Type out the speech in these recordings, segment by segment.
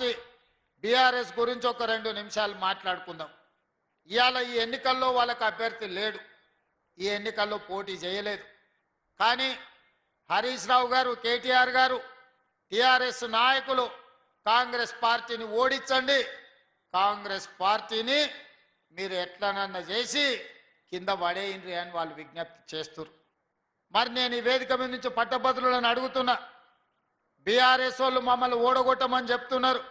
Party BRS గురించి ఒక 2 నిమిషాలు మాట్లాడుకుందాం. ఇవాళ ఈ ఎన్నికల్లో వాళ్ళకి అభ్యర్థి లేడు, ఈ ఎన్నికల్లో పోటీ చేయలేదు. కానీ హరీష్ రావు గారు, కేటీఆర్ గారు, టీఆర్ఎస్ నాయకులు కాంగ్రెస్ పార్టీని ఓడించండి, కాంగ్రెస్ పార్టీని మీరు ఎట్లనన్నా చేసి కింద పడేయండి అని వాళ్ళు విజ్ఞప్తి చేస్తున్నారు. మరి నేను ఈ వేదిక మీద నుంచి పట్టభద్రులను అడుగుతున్నా, బీఆర్ఎస్ వాళ్ళు మమ్మల్ని ఓడగొట్టమని చెప్తున్నారు.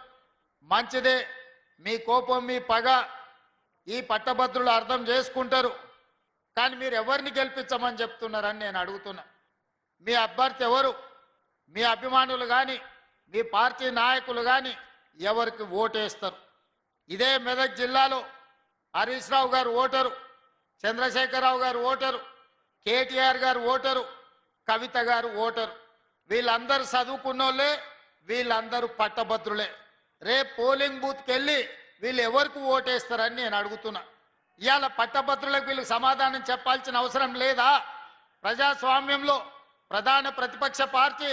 మంచిదే, మీ కోపం మీ పగ ఈ పట్టభద్రులు అర్థం చేసుకుంటారు. కానీ మీరు ఎవరిని గెలిపించమని చెప్తున్నారని నేను అడుగుతున్నా. మీ అభ్యర్థి ఎవరు? మీ అభిమానులు కానీ మీ పార్టీ నాయకులు కానీ ఎవరికి ఓటేస్తారు? ఇదే మెదక్ జిల్లాలో హరీష్ రావు గారు ఓటరు, చంద్రశేఖరరావు గారు ఓటరు, కేటీఆర్ గారు ఓటరు, కవిత గారు ఓటరు. వీళ్ళందరూ చదువుకున్నోళ్ళే, వీళ్ళందరూ పట్టభద్రులే. రేపు పోలింగ్ బూత్కి వెళ్ళి వీళ్ళు ఎవరికి ఓటేస్తారని నేను అడుగుతున్నా. ఇవాళ పట్టభద్రులకు వీళ్ళు సమాధానం చెప్పాల్సిన అవసరం లేదా? ప్రజాస్వామ్యంలో ప్రధాన ప్రతిపక్ష పార్టీ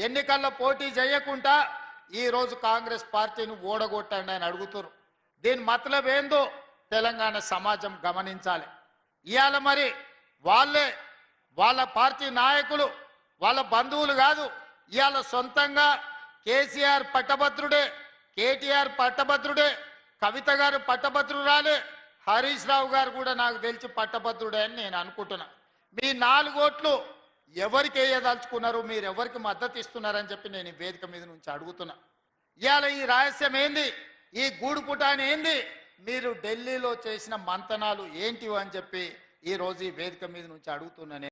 ఎన్నికల్లో పోటీ చేయకుండా ఈరోజు కాంగ్రెస్ పార్టీని ఓడగొట్టండి అని అడుగుతున్నారు. దీని మతలబ్ ఏందో తెలంగాణ సమాజం గమనించాలి. ఇవాళ మరి వాళ్ళే, వాళ్ళ పార్టీ నాయకులు, వాళ్ళ బంధువులు కాదు, ఇవాళ సొంతంగా కేసీఆర్ పట్టభద్రుడే, కేటీఆర్ పట్టభద్రుడే, కవిత గారు పట్టభద్రురాలే, హరీష్ రావు గారు కూడా నాకు తెలిసి పట్టభద్రుడే అని నేను అనుకుంటున్నా. మీ 4 ఓట్లు ఎవరికి వేయదలుచుకున్నారు, మీరు ఎవరికి మద్దతు ఇస్తున్నారని చెప్పి నేను ఈ వేదిక మీద నుంచి అడుగుతున్నా. ఇవాళ ఈ రహస్యం ఏంది, ఈ గూడుపుటాని ఏంది, మీరు ఢిల్లీలో చేసిన మంతనాలు ఏంటివి అని చెప్పి ఈరోజు ఈ వేదిక మీద నుంచి అడుగుతున్నాను.